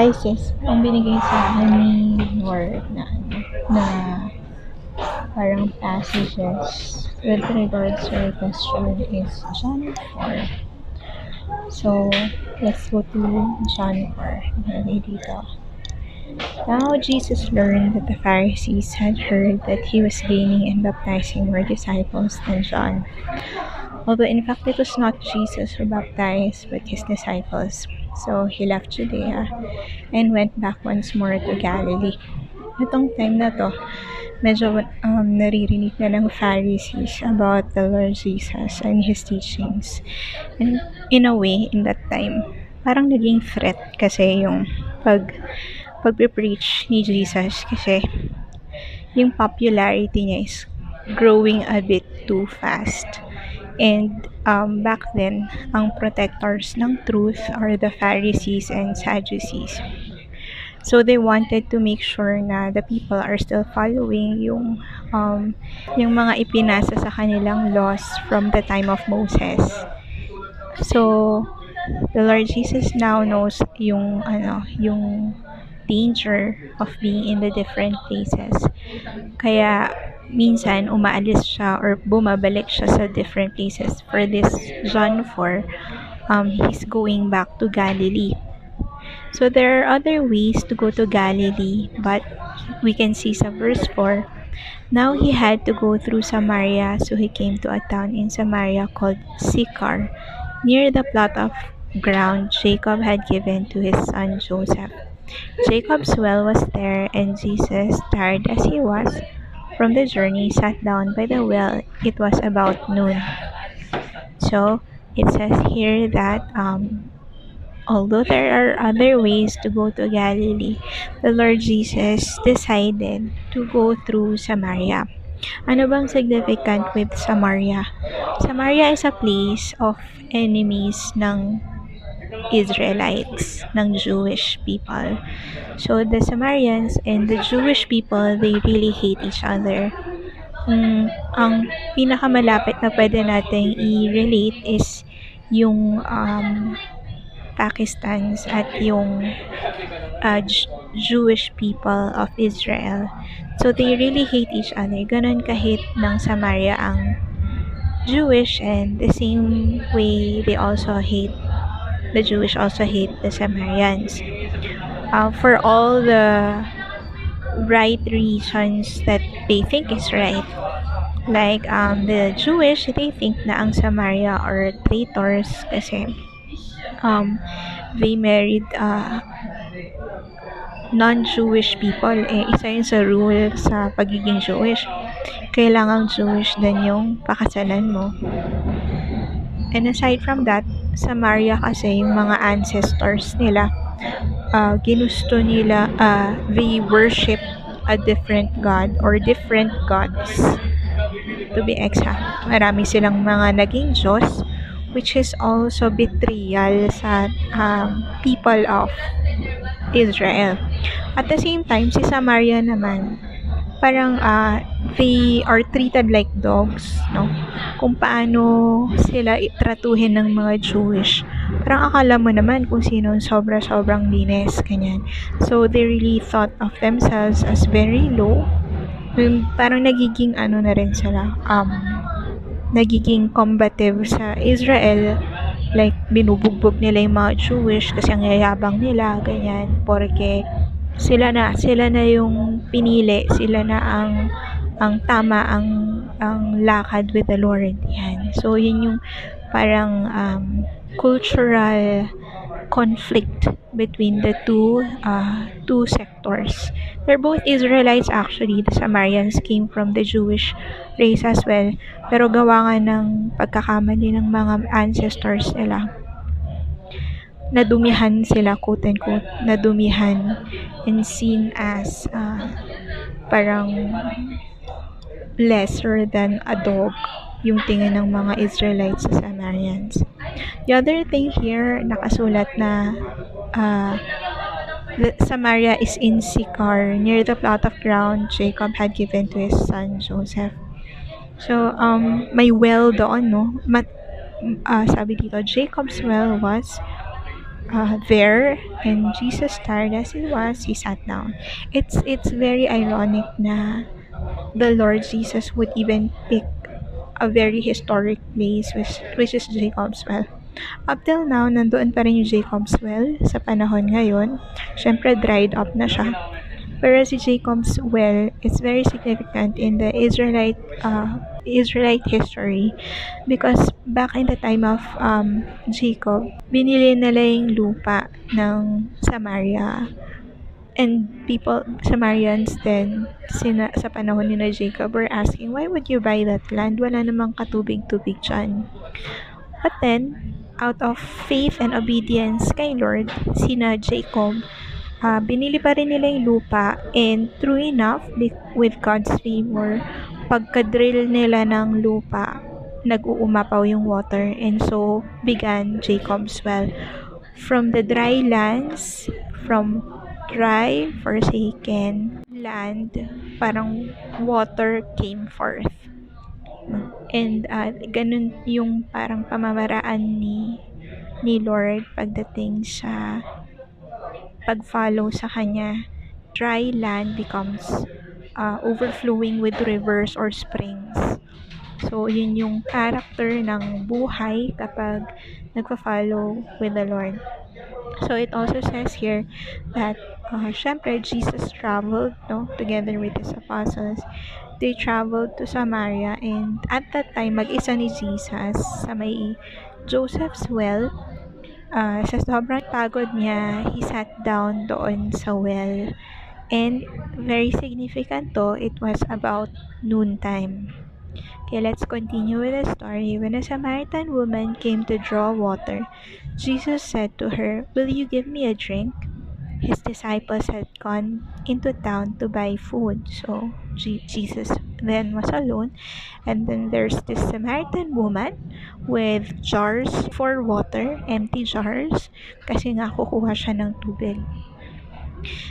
Hi sis, ang binigay sa akin ni Lord na parang passages with regards to your question is John 4. So, let's go to John 4. Nakalagay dito. Now Jesus learned that the Pharisees had heard that he was gaining and baptizing more disciples than John. Although in fact it was not Jesus who baptized, but his disciples. So he left Judea and went back once more to Galilee. Itong time na to, medyo naririnig na ng Pharisees about the Lord Jesus and His teachings. And in a way, in that time, parang naging threat kasi yung pag-preach ni Jesus kasi yung popularity niya is growing a bit too fast. And back then, ang protectors ng truth are the Pharisees and Sadducees. So they wanted to make sure na the people are still following yung mga ipinasa sa kanilang laws from the time of Moses. So the Lord Jesus now knows yung danger of being in the different places. Kaya minsan umaalis siya or bumabalik siya sa different places. For this John 4, he's going back to Galilee. So there are other ways to go to Galilee, but we can see sa verse 4, now he had to go through Samaria, so he came to a town in Samaria called Sychar, near the plot of ground Jacob had given to his son Joseph. Jacob's well was there, and Jesus, tired as he was from the journey, sat down by the well. It was about noon. So it says here that although there are other ways to go to Galilee, the Lord Jesus decided to go through Samaria. Ano bang significant with Samaria? Samaria is a place of enemies ng Israelites, ng Jewish people. So the Samaritans and the Jewish people, they really hate each other. Ang pinakamalapit na pwede nating i-relate is yung Pakistans at yung Jewish people of Israel. So they really hate each other. Ganon kahit ng Samaria ang Jewish, and the same way the Jewish also hate the Samaritans. For all the right reasons that they think is right. Like the Jewish, they think na ang Samaria are traitors kasi they married non-Jewish people. Isa yun sa rule sa pagiging Jewish. Kailangang Jewish din yung pakasalan mo. And aside from that, Samaria kasi yung mga ancestors nila, ginusto nila, they worship a different god or different gods. To be exact, marami silang mga naging Diyos, which is also betrayal sa people of Israel. At the same time, si Samaria naman, parang they are treated like dogs, no? Kung paano sila itratuhin ng mga Jewish. Parang akala mo naman kung sino sobrang linis, kanyan. So they really thought of themselves as very low. Parang nagiging na rin sila, nagiging combative sa Israel, like binubugbog nila yung mga Jewish kasi ang yayabang nila, ganyan, porque sila na yung pinili, sila na ang tama, ang lakad with the Lord. Yan. So yun yung parang cultural conflict between the two sectors. They're both Israelites actually. The Samaritans came from the Jewish race as well. Pero gawa nga ng pagkakamali ng mga ancestors nila, nadumihan sila, quote unquote, nadumihan and seen as parang lesser than a dog yung tingin ng mga Israelites sa Samaritans. The other thing here, nakasulat na Samaria is in Sychar, near the plot of ground Jacob had given to his son Joseph. So, may well doon, no? Sabi dito, Jacob's well was there, and Jesus, tired as he was, he sat down. It's very ironic na the Lord Jesus would even pick a very historic place, which is Jacob's Well. Up till now, nandoon pa rin yung Jacob's Well sa panahon ngayon. Syempre, dried up na siya. Pero si Jacob's Well is very significant in the Israelite history, because back in the time of Jacob, binili nila yung lupa ng Samaria. And Samarians then, sa panahon ni na Jacob, were asking, why would you buy that land? Wala namang katubig-tubig dyan. But then, out of faith and obedience kay Lord, sina Jacob, binili pa rin nila yung lupa, and true enough, with God's favor, pagka-drill nila ng lupa, nag-uumapaw yung water, and so began Jacob's Well. From the dry lands, from dry, forsaken land, parang water came forth. And ganun yung parang pamamaraan ni Lord pagdating sa pag-follow sa kanya. Dry land becomes overflowing with rivers or springs. So, yun yung character ng buhay kapag nagpa-follow with the Lord. So, it also says here that syempre, Jesus traveled together with his apostles. They traveled to Samaria, and at that time, mag-isa ni Jesus sa may Joseph's Well. Sa sobrang pagod niya, he sat down doon sa well. And very significant to, it was about noontime. Okay, let's continue with the story. When a Samaritan woman came to draw water, Jesus said to her, "Will you give me a drink?" His disciples had gone into town to buy food. So Jesus then was alone, and then there's this Samaritan woman with jars for water, empty jars, kasi nga kukuha siya ng tubig.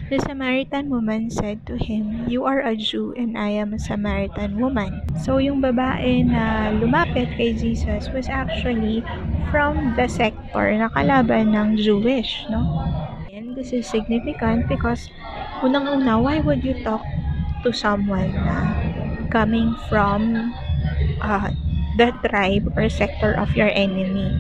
The Samaritan woman said to him, "You are a Jew and I am a Samaritan woman." So yung babae na lumapit kay Jesus was actually from the sector na kalaban ng Jewish, And this is significant because unang-una, why would you talk to someone na coming from the tribe or sector of your enemy?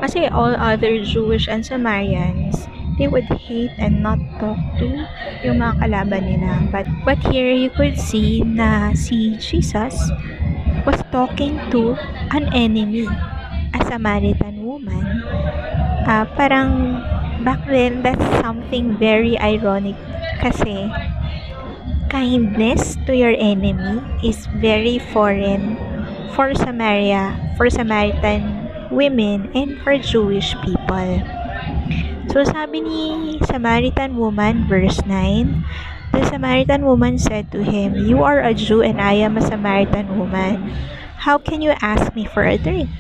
Kasi all other Jewish and Samaritans, they would hate and not talk to yung mga kalaban nila. But here you could see na si Jesus was talking to an enemy, a Samaritan woman. Parang back then, that's something very ironic kasi kindness to your enemy is very foreign for Samaritan women, and for Jewish people. So sabi ni Samaritan woman, verse 9, the Samaritan woman said to him, "You are a Jew and I am a Samaritan woman. How can you ask me for a drink?"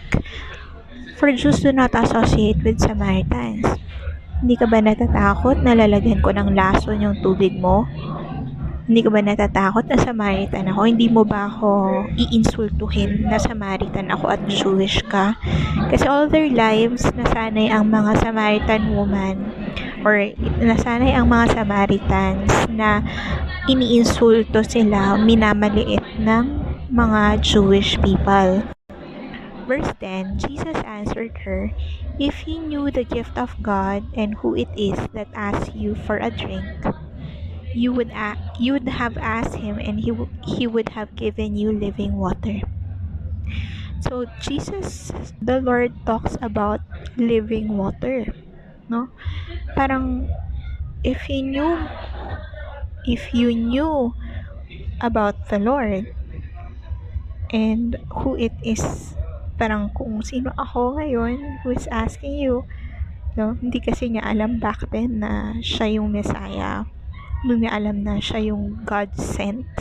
For Jews do not associate with Samaritans. Hindi ka ba natatakot na lalagyan ko ng lason yung tubig mo? Hindi ka ba natatakot na Samaritan ako? Hindi mo ba ako iinsultuhin na Samaritan ako at Jewish ka? Kasi all their lives, nasanay ang mga Samaritan woman or nasanay ang mga Samaritans na iniinsulto sila, minamaliit ng mga Jewish people. Verse 10, Jesus answered her, "If you knew the gift of God and who it is that asks you for a drink, you would have asked him, and he would have given you living water." So Jesus, the Lord, talks about living water, Parang if you knew about the Lord and who it is, parang kung sino ako ngayon who is asking you, hindi kasi niya alam back then na siya yung Messiah. Hindi niya alam na siya yung God sent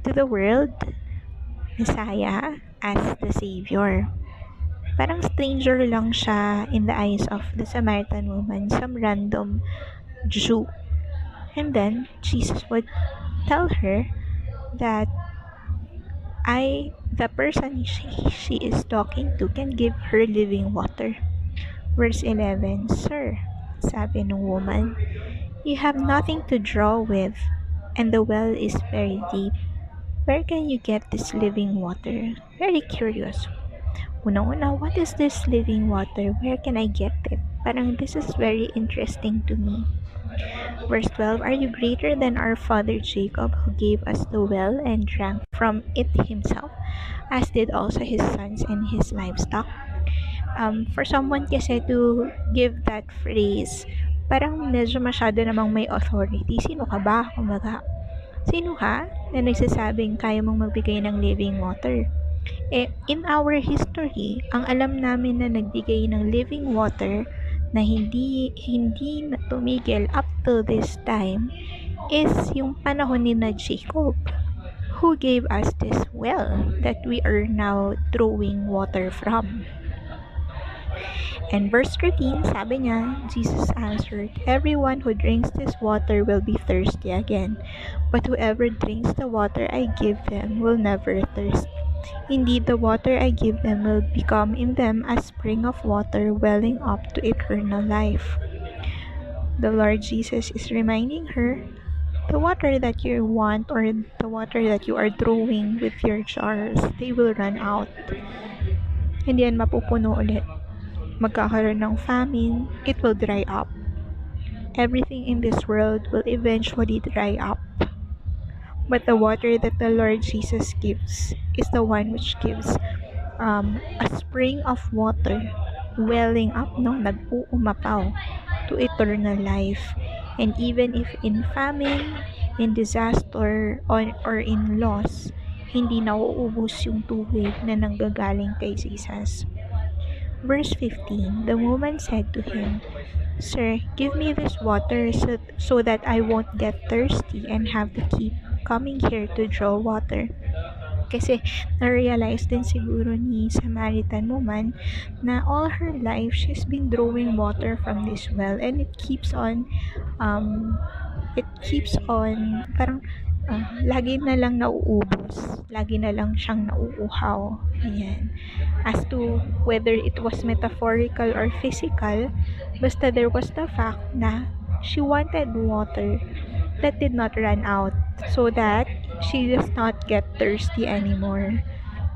to the world, Messiah, as the Savior. Parang stranger lang siya in the eyes of the Samaritan woman, some random Jew. And then, Jesus would tell her that the person she is talking to can give her living water. Verse 11, Sir, sabi ng woman, you have nothing to draw with, and the well is very deep. Where can you get this living water? Very curious. Unang-una, what is this living water? Where can I get it? Parang this is very interesting to me. Verse 12, Are you greater than our father Jacob, who gave us the well and drank from it himself, as did also his sons and his livestock? For someone kasi to give that phrase, parang medyo masyado namang may authority. Sino ka ba? Kumaga, sino ka na nagsasabing kaya mong magbigay ng living water? In our history, ang alam namin na nagbigay ng living water na hindi na tumigil up to this time is yung panahon ni na Jacob, who gave us this well that we are now drawing water from. And verse 13, sabi niya, Jesus answered, Everyone who drinks this water will be thirsty again, but whoever drinks the water I give them will never thirst. Indeed, the water I give them will become in them a spring of water welling up to eternal life. The Lord Jesus is reminding her, the water that you want or the water that you are drawing with your jars, they will run out. Hindi yan mapupuno ulit. Magkakaroon ng famine, it will dry up. Everything in this world will eventually dry up. But the water that the Lord Jesus gives is the one which gives a spring of water welling up, no, nag-uumapaw to eternal life. And even if in famine, in disaster, or in loss, hindi nauubos yung tubig na nanggagaling kay Jesus. Verse 15, the woman said to him, Sir, give me this water so that I won't get thirsty and have to keep coming here to draw water. Kasi na-realize din siguro ni Samaritan woman na all her life she's been drawing water from this well, and it keeps on parang lagi na lang nauubos, lagi na lang siyang nauuhaw. Ayan. As to whether it was metaphorical or physical, basta there was the fact na she wanted water that did not run out so that she does not get thirsty anymore.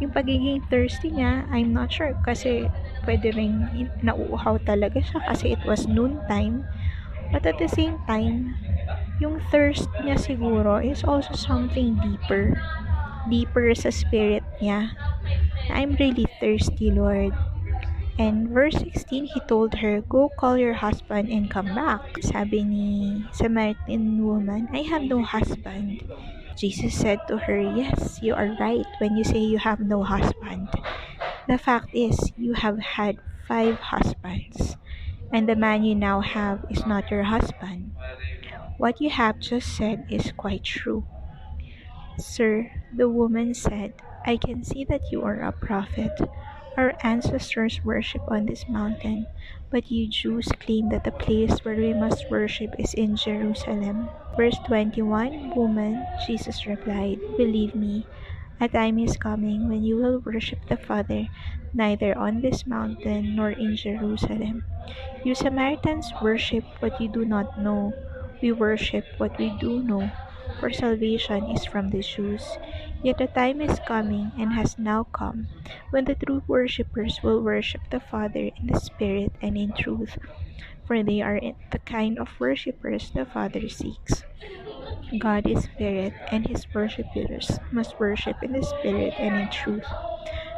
Yung pagiging thirsty niya, I'm not sure kasi pwede rin nauuhaw talaga siya kasi it was noon time. But at the same time, yung thirst niya siguro is also something deeper. Deeper sa spirit niya. I'm really thirsty, Lord. And verse 16, he told her, Go call your husband and come back. Sabi ni Samaritan woman, I have no husband. Jesus said to her, Yes, you are right when you say you have no husband. The fact is, you have had 5 husbands, and the man you now have is not your husband. What you have just said is quite true. Sir, the woman said, I can see that you are a prophet. Our ancestors worship on this mountain, but you Jews claim that the place where we must worship is in Jerusalem. Verse 21, Woman, Jesus replied, Believe me, a time is coming when you will worship the Father neither on this mountain nor in Jerusalem. You Samaritans worship what you do not know. We worship what we do know, for salvation is from the Jews. Yet the time is coming and has now come when the true worshippers will worship the Father in the Spirit and in truth, for they are the kind of worshippers the Father seeks. God is Spirit, and His worshippers must worship in the Spirit and in truth.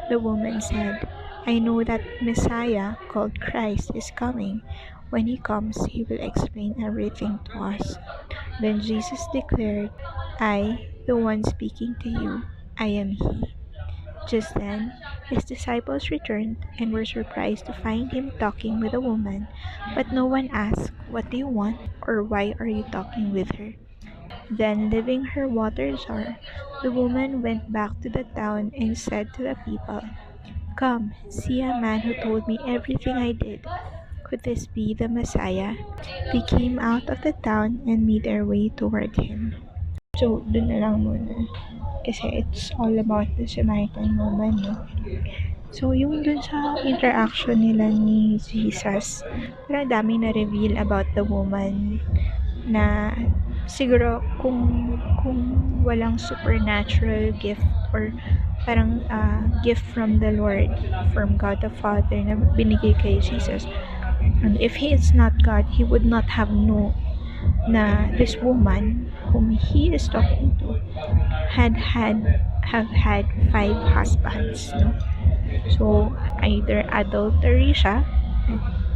The woman said, I know that Messiah, called Christ, is coming. When He comes, He will explain everything to us. Then Jesus declared, I, the one speaking to you, I am He. Just then, His disciples returned and were surprised to find Him talking with a woman, but no one asked, What do you want? Or why are you talking with her? Then, leaving her water jar, the woman went back to the town and said to the people, Come, see a man who told me everything I did. Could this be the Messiah? They came out of the town and made their way toward Him. So, dun na lang muna. Kasi it's all about the Samaritan woman, no? So, yung dun sa interaction nila ni Jesus, parang dami na-reveal about the woman na siguro kung walang supernatural gift or parang gift from the Lord, from God the Father na binigay kay Jesus. And if He is not God, He would not have known na this woman whom He is talking to have had 5 husbands, no? So, either adultery siya,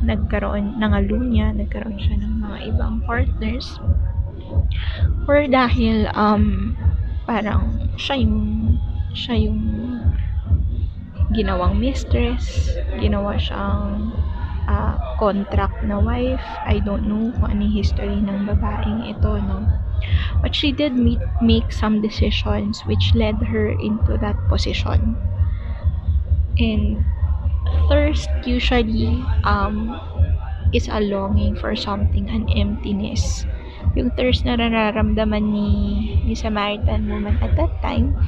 nangalunya, nagkaroon siya ng mga ibang partners, or dahil parang siya yung ginawang mistress, ginawa siyang contract na wife. I don't know kung ano yung history ng babaeng ito, no? But she did make some decisions which led her into that position. And thirst usually is a longing for something, an emptiness. Yung thirst na nararamdaman ni Samaritan woman at that time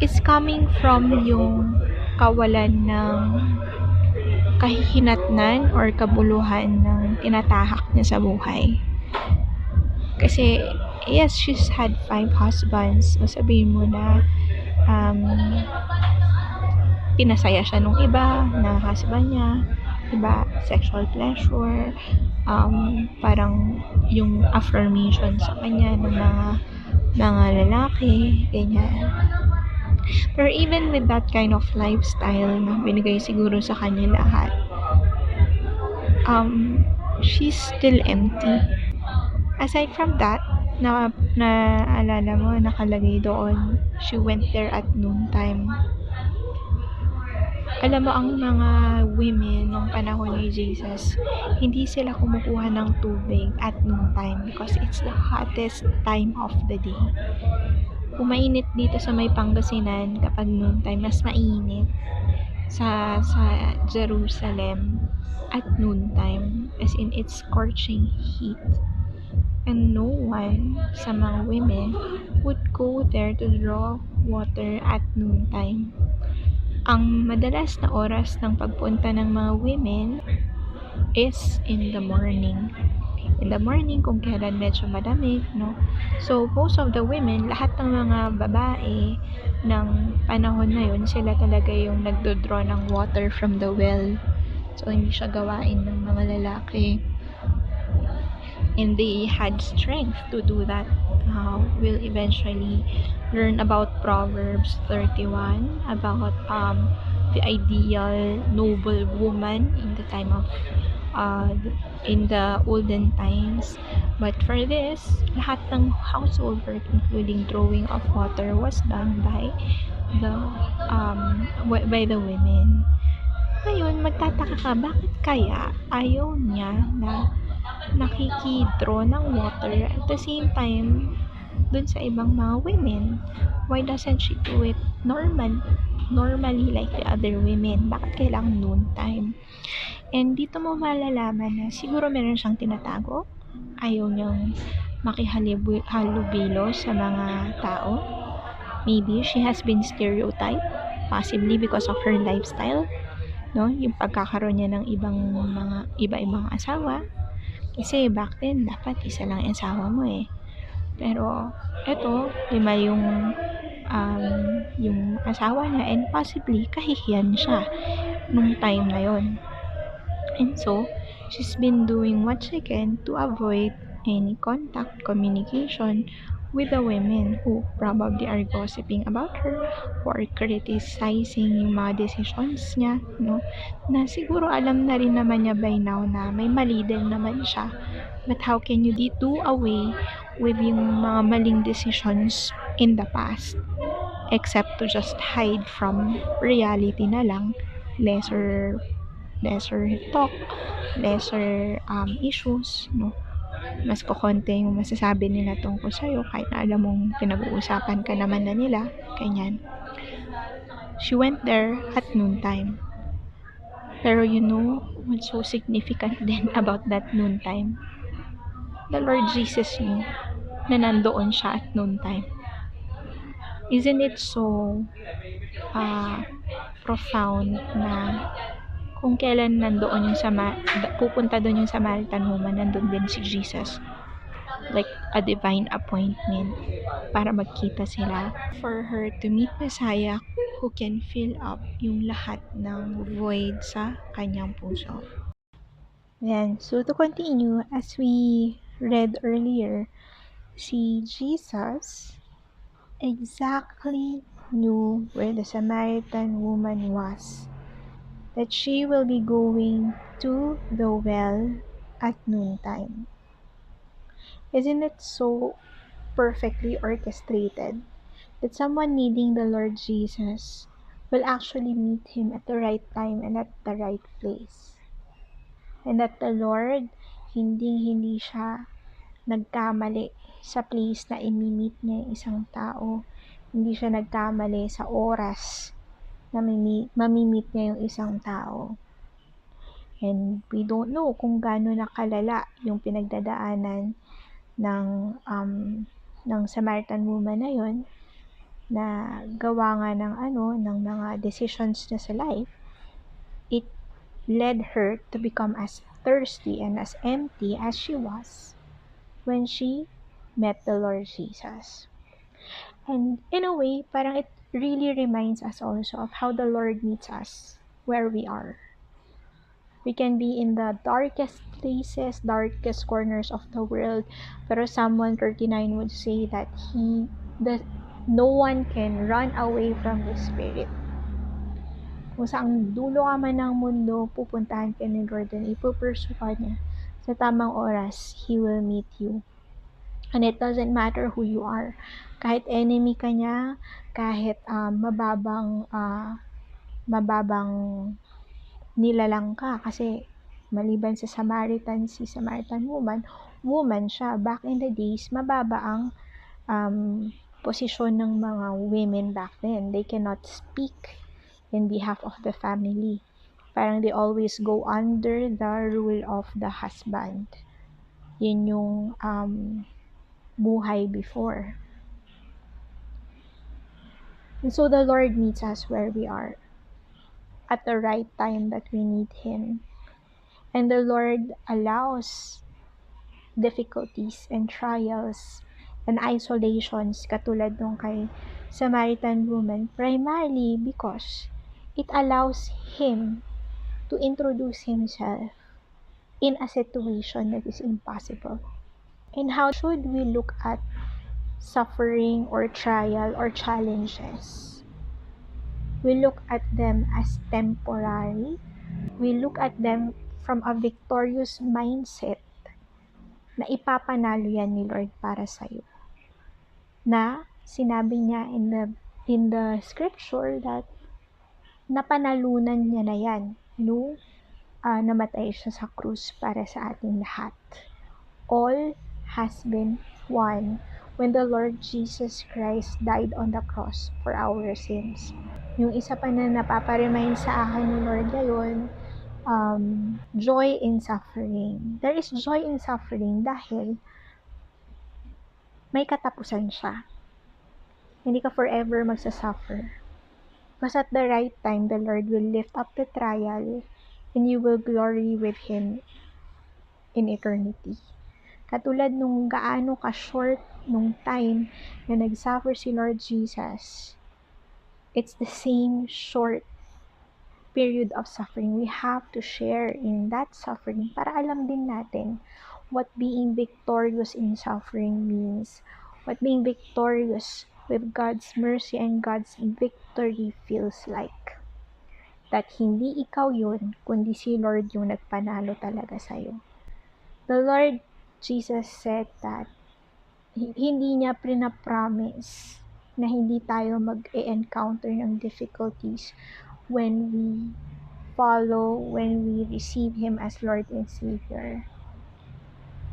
is coming from yung kawalan ng kahihinatnan or kabuluhan ng tinatahak niya sa buhay. Kasi, yes, she's had 5 husbands. So, sabihin mo na pinasaya siya nung iba na husband niya, diba? Sexual pleasure, parang yung affirmation sa kanya ng mga lalaki, ganyan. Pero even with that kind of lifestyle na binigay siguro sa kanya lahat, she's still empty. Aside from that, naalala mo, nakalagay doon, she went there at noontime. Alam mo, ang mga women nung panahon ni Jesus, hindi sila kumukuha ng tubig at noontime because it's the hottest time of the day. Kung mainit dito sa may Pangasinan, kapag noontime, mas mainit sa Jerusalem at noontime, as in it's scorching heat. And no one sa mga women would go there to draw water at noontime. Ang madalas na oras ng pagpunta ng mga women is in the morning. In the morning, kung kailan medyo malamig, no? So, most of the women, lahat ng mga babae ng panahon na yun, sila talaga yung nagdodraw ng water from the well. So, hindi siya gawain ng mga lalaki. And they had strength to do that. We'll eventually learn about Proverbs 31, about the ideal noble woman in the time of in the olden times. But for this, lahat ng household work, including drawing of water, was done by the women. Ngayon, magtataka ka, bakit kaya ayaw niya na nakikidraw ng water at the same time dun sa ibang mga women? Why doesn't she do it normally like the other women? Bakit kailangan noontime? And dito mo malalaman na siguro meron siyang tinatago. Ayaw niyang makihalubilo sa mga tao. Maybe she has been stereotyped, possibly because of her lifestyle, no? Yung pagkakaroon niya ng iba-ibang asawa. Kasi back then, dapat isa lang yung asawa mo eh. Pero, eto, 5 yung asawa niya, and possibly kahihiyan siya nung time na yon. And so, she's been doing what she can to avoid any contact, communication with the women who probably are gossiping about her or criticizing yung mga decisions niya, no? Na siguro alam na rin naman niya by now na may mali din naman siya. But how can you do away with yung mga maling decisions in the past? Except to just hide from reality na lang, lesser talk, lesser issues, no? Mas kukonte yung masasabi nila tungkol sa'yo kahit na alam mong pinag-uusapan ka naman na nila, ganyan. She went there at noontime. Pero you know what's so significant then about that noontime? The Lord Jesus knew na nandoon siya at noontime. Isn't it so profound na kung kailan nandoon yung pupunta doon yung Samaritan woman, nandun din si Jesus. Like a divine appointment para magkita sila. For her to meet Messiah who can fill up yung lahat ng void sa kanyang puso. Then, so to continue, as we read earlier, si Jesus exactly knew where the Samaritan woman was, that she will be going to the well at noontime. Isn't it so perfectly orchestrated that someone needing the Lord Jesus will actually meet him at the right time and at the right place? And that the Lord, hindi siya nagkamali sa place na imimit niya yung isang tao. Hindi siya nagkamali sa oras na mamimit niya yung isang tao. And we don't know kung gaano nakalala yung pinagdadaanan ng Samaritan woman na yun, na gawa nga ng mga decisions niya sa life. It led her to become as thirsty and as empty as she was when she met the Lord Jesus. And in a way, parang it really reminds us also of how the Lord meets us where we are. We can be in the darkest places, darkest corners of the world, pero Psalm 139 would say that no one can run away from His Spirit. Kung saang dulo ka man ng mundo, pupuntahan ka ni Lord and ipupursue ka niya. Sa tamang oras, He will meet you. And it doesn't matter who you are. Kahit enemy ka niya, kahit mababang nilalang ka, kasi maliban sa si Samaritan woman siya. Back in the days, mababa ang posisyon ng mga women back then. They cannot speak in behalf of the family. Parang they always go under the rule of the husband. Yun yung buhay before. And so the Lord meets us where we are at the right time that we need Him. And the Lord allows difficulties and trials and isolations katulad nung kay Samaritan woman primarily because it allows Him to introduce Himself in a situation that is impossible. And how should we look at suffering or trial or challenges? We look at them as temporary. We look at them from a victorious mindset na ipapanalo yan ni Lord para sa'yo. Na sinabi niya in the scripture that napanalunan niya na yan nung namatay siya sa krus para sa ating lahat. All has been won when the Lord Jesus Christ died on the cross for our sins. Yung isa pa na napaparemind sa akin ni Lord ngayon, joy in suffering. There is joy in suffering dahil may katapusan siya. Hindi ka forever magsasuffer. Because at the right time, the Lord will lift up the trial and you will glory with Him in eternity. Katulad nung gaano ka-short nung time na nagsuffer si Lord Jesus, it's the same short period of suffering. We have to share in that suffering para alam din natin what being victorious in suffering means, what being victorious with God's mercy and God's victory feels like. That hindi ikaw yun, kundi si Lord yung nagpanalo talaga sa'yo. The Lord Jesus said that hindi niya pinapromise na hindi tayo mag-encounter ng difficulties when we receive Him as Lord and Savior.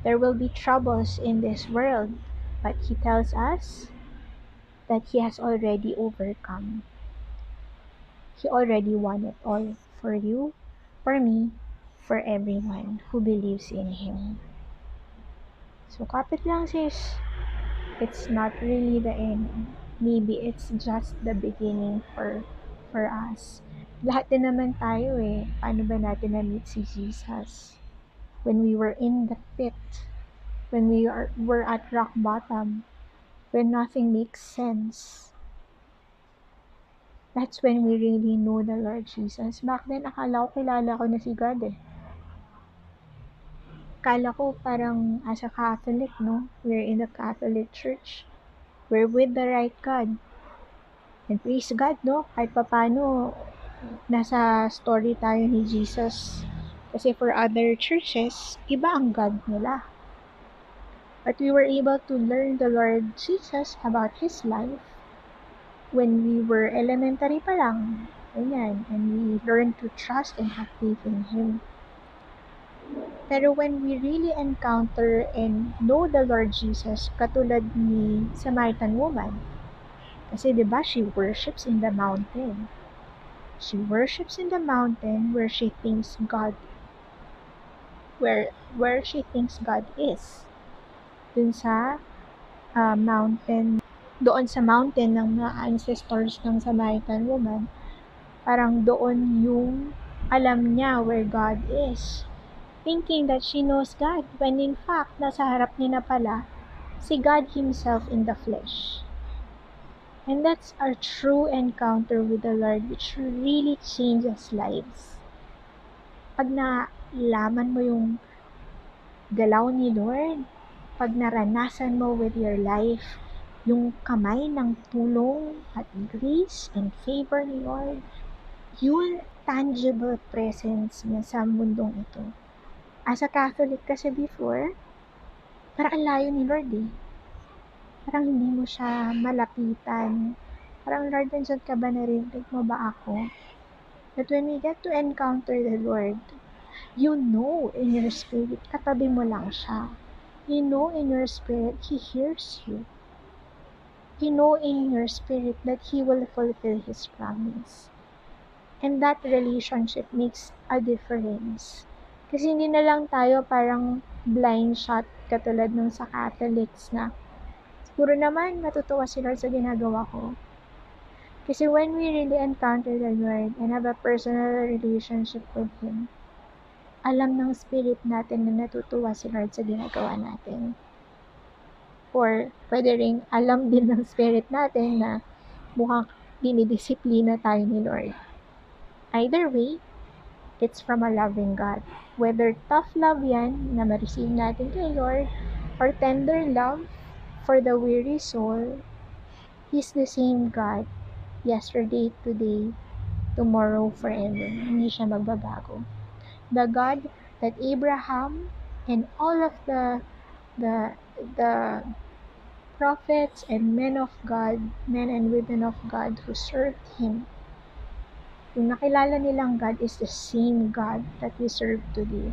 There will be troubles in this world, but He tells us that He has already overcome. He already won it all for you, for me, for everyone who believes in Him. So, kapit lang sis. It's not really the end. Maybe it's just the beginning for us. Lahat din naman tayo paano ba natin na-meet si Jesus? When we were in the pit, when were at rock bottom, when nothing makes sense. That's when we really know the Lord Jesus. Back then, akala ko kilala ko na si God Akala ko parang as a Catholic, no? We're in the Catholic Church. We're with the right God. And praise God, no? Kahit papano, nasa story tayo ni Jesus. Kasi for other churches, iba ang God nila. But we were able to learn the Lord Jesus about His life when we were elementary pa lang. Ganyan. And we learned to trust and have faith in Him. Pero when we really encounter and know the Lord Jesus, katulad ni Samaritan woman, kasi diba she worships in the mountain. She worships in the mountain where she thinks God where she thinks God is. Dun sa mountain, doon sa mountain ng mga ancestors ng Samaritan woman, parang doon yung alam niya where God is. Thinking that she knows God when in fact, nasa harap niya na pala si God Himself in the flesh. And that's our true encounter with the Lord which really changes lives. Pag nalaman mo yung galaw ni Lord, pag naranasan mo with your life yung kamay ng tulong at grace and favor ni Lord, yun tangible presence niya sa mundong ito. As a Catholic kasi before, parang ang layo ni Lord Parang hindi mo siya malapitan. Parang, Lord, nandiyan ka ba? Narinig mo ba ako? But when we get to encounter the Lord, you know in your spirit, katabi mo lang siya. You know in your spirit, He hears you. You know in your spirit that He will fulfill His promise. And that relationship makes a difference. Kasi hindi na lang tayo parang blind shot katulad ng sa Catholics na siguro naman matutuwa si Lord sa ginagawa ko. Kasi when we really encounter the Lord and have a personal relationship with Him, alam ng spirit natin na natutuwa si Lord sa ginagawa natin. Or pwede ring alam din ng spirit natin na mukhang dinidisiplina tayo ni Lord. Either way, it's from a loving God. Whether tough love yan na ma-receive natin kay Lord or tender love for the weary soul, He's the same God yesterday, today, tomorrow, forever. Hindi siya magbabago. The God that Abraham and all of the prophets and men and women of God who served Him, yung nakilala nilang God is the same God that we serve today.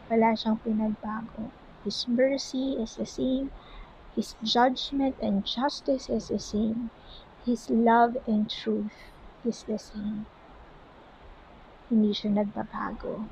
Wala siyang pinagbago. His mercy is the same. His judgment and justice is the same. His love and truth is the same. Hindi siya nagbabago.